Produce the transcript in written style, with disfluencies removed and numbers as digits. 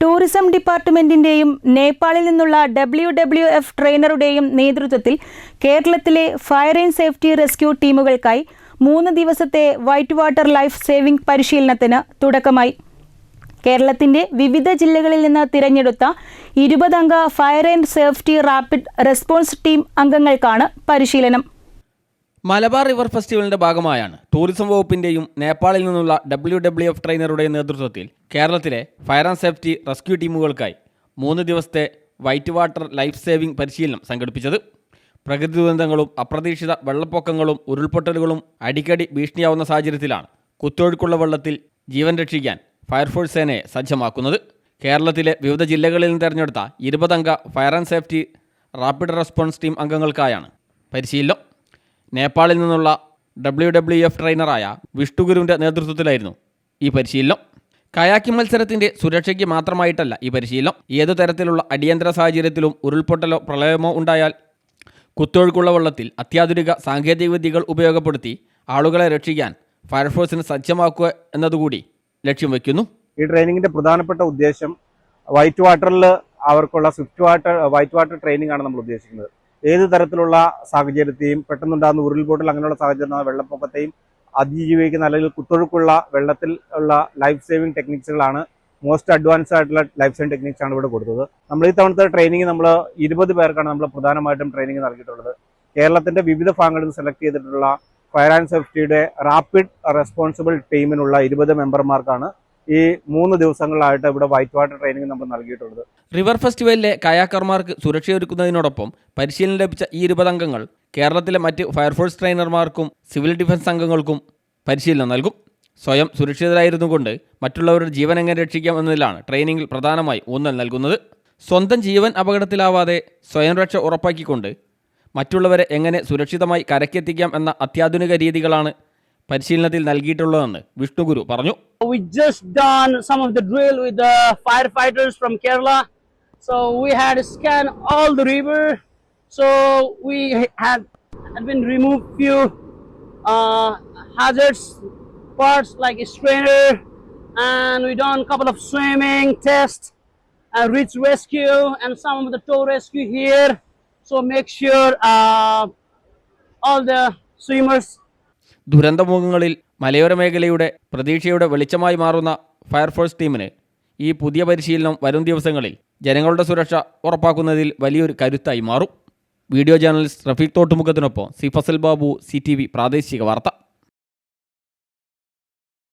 Tourism ഡിപ്പാർട്ട്മെന്റിന്റെയും നേപ്പാളിൽ നിന്നുള്ള WWF ട്രെയിനറുടെയും നേതൃത്വത്തിൽ കേരളത്തിലെ ഫയർ ആൻഡ് സേഫ്റ്റി റെസ്ക്യൂ ടീമുകൾക്കായി 3 ദിവസത്തെ വൈറ്റ് വാട്ടർ ലൈഫ് സേവിംഗ് പരിശീലനത്തിന് തുടക്കമായി. കേരളത്തിന്റെ വിവിധ ജില്ലകളിൽ നിന്ന് തിരഞ്ഞെടുത്ത 20 അംഗ fire and safety rapid response team അംഗങ്ങൾക്കാണ് പരിശീലനം. മലബാർ റിവർ ഫെസ്റ്റിവലിന്റെ ഭാഗമായാണ് ടൂറിസം വകുപ്പിന്റെയും നേപ്പാളിൽ നിന്നുള്ള WWF ട്രെയിനറുടെയും നേതൃത്വത്തിൽ കേരളത്തിലെ ഫയർ ആൻഡ് സേഫ്റ്റി റെസ്ക്യൂ ടീമുകൾക്കായി 3 ദിവസത്തെ വൈറ്റ് വാട്ടർ ലൈഫ് സേവിംഗ് പരിശീലനം സംഘടിപ്പിച്ചത്. പ്രകൃതി ദുരന്തങ്ങളും അപ്രതീക്ഷിത വെള്ളപ്പൊക്കങ്ങളും ഉരുൾപൊട്ടലുകളും അടിക്കടി ഭീഷണിയാവുന്ന സാഹചര്യത്തിലാണ് കുത്തൊഴുക്കുള്ള വെള്ളത്തിൽ ജീവൻ രക്ഷിക്കാൻ ഫയർഫോഴ്സ് സേനയെ സജ്ജമാക്കുന്നത്. കേരളത്തിലെ വിവിധ ജില്ലകളിൽ നിന്ന് തിരഞ്ഞെടുത്ത 20 അംഗ fire and safety rapid response team അംഗങ്ങൾക്കായാണ് പരിശീലനം. നേപ്പാളിൽ നിന്നുള്ള WWF ട്രെയിനറായ വിഷ്ണുഗുരുവിൻ്റെ നേതൃത്വത്തിലായിരുന്നു ഈ പരിശീലനം. കയാക്കിംഗ് മത്സരത്തിൻ്റെ സുരക്ഷയ്ക്ക് മാത്രമായിട്ടല്ല ഈ പരിശീലനം. ഏതു തരത്തിലുള്ള അടിയന്തര സാഹചര്യത്തിലും ഉരുൾപൊട്ടലോ പ്രളയമോ ഉണ്ടായാൽ കുത്തൊഴുക്കുള്ള വെള്ളത്തിൽ അത്യാധുനിക സാങ്കേതിക വിദ്യകൾ ഉപയോഗപ്പെടുത്തി ആളുകളെ രക്ഷിക്കാൻ ഫയർഫോഴ്സിനെ സജ്ജമാക്കുക എന്നതുകൂടി ലക്ഷ്യം വയ്ക്കുന്നു. ഈ ട്രെയിനിങ്ങിൻ്റെ പ്രധാനപ്പെട്ട ഉദ്ദേശം വൈറ്റ് വാട്ടറിൽ അവർക്കുള്ള വൈറ്റ് വാട്ടർ ട്രെയിനിങ് ആണ് നമ്മൾ ഉദ്ദേശിക്കുന്നത്. ഏത് തരത്തിലുള്ള സാഹചര്യത്തെയും പെട്ടെന്നുണ്ടാകുന്ന ഉരുൾപൊട്ടൽ അങ്ങനെയുള്ള സാഹചര്യം വെള്ളപ്പൊക്കത്തെയും അതിജീവിക്കുന്ന അല്ലെങ്കിൽ കുത്തൊഴുക്കുള്ള വെള്ളത്തിൽ ഉള്ള ലൈഫ് സേവിംഗ് ടെക്നിക്സുകളാണ് മോസ്റ്റ് അഡ്വാൻസ് ആയിട്ടുള്ള ലൈഫ് സേവിംഗ് ടെക്നിക്സ് ആണ് ഇവിടെ കൊടുത്തത്. നമ്മൾ ഈ തവണത്തെ ട്രെയിനിങ് നമ്മൾ 20 പേർക്കാണ് നമ്മൾ പ്രധാനമായിട്ടും ട്രെയിനിങ് നൽകിയിട്ടുള്ളത്. കേരളത്തിന്റെ വിവിധ ഭാഗങ്ങളിൽ നിന്ന് സെലക്ട് ചെയ്തിട്ടുള്ള ഫയർ ആൻഡ് സേഫ്റ്റിയുടെ റാപ്പിഡ് റെസ്പോൺസിബിൾ ടീമിനുള്ള 20 മെമ്പർമാർക്കാണ് ഈ 3 ദിവസങ്ങളിലായിട്ട് ഇവിടെ വൈറ്റ് വാട്ടർ ട്രെയിനിങ് നമ്മൾ നൽകിയിട്ടുള്ളത്. റിവർ ഫെസ്റ്റിവലിലെ കയാക്കർമാർക്ക് സുരക്ഷയൊരുക്കുന്നതിനോടൊപ്പം പരിശീലനം ലഭിച്ച ഈ 20 അംഗങ്ങൾ കേരളത്തിലെ മറ്റ് ഫയർഫോഴ്സ് ട്രെയിനർമാർക്കും സിവിൽ ഡിഫൻസ് അംഗങ്ങൾക്കും പരിശീലനം നൽകും. സ്വയം സുരക്ഷിതരായിരുന്നുകൊണ്ട് മറ്റുള്ളവരുടെ ജീവൻ എങ്ങനെ രക്ഷിക്കാം എന്നതിലാണ് ട്രെയിനിങ്ങിൽ പ്രധാനമായി ഊന്നൽ നൽകുന്നത്. സ്വന്തം ജീവൻ അപകടത്തിലാവാതെ സ്വയം രക്ഷ ഉറപ്പാക്കിക്കൊണ്ട് മറ്റുള്ളവരെ എങ്ങനെ സുരക്ഷിതമായി കരക്കെത്തിക്കാം എന്ന അത്യാധുനിക രീതികളാണ് പരിശീലനത്തിൽ നൽകിയിട്ടുള്ളതെന്ന് വിഷ്ണുഗുരു പറഞ്ഞു. We just done some of the drill with the firefighters from Kerala. So we had to scan all the river. So we had been removed few hazards parts like a strainer, and we done a couple of swimming tests and reach rescue and some of the tow rescue here. So make sure all the swimmers. ദുരന്തമുഖങ്ങളിൽ മലയോര മേഖലയുടെ പ്രതീക്ഷയുടെ വെളിച്ചമായി മാറുന്ന fire force ടീമിന് ഈ പുതിയ പരിശീലനം വരും ദിവസങ്ങളിൽ ജനങ്ങളുടെ സുരക്ഷ ഉറപ്പാക്കുന്നതിൽ വലിയൊരു കരുത്തായി മാറും. വീഡിയോ ജേർണലിസ്റ്റ് റഫീഖ് തോട്ടുമുഖത്തിനൊപ്പം സി ഫസൽ ബാബു, CTV പ്രാദേശിക വാർത്ത.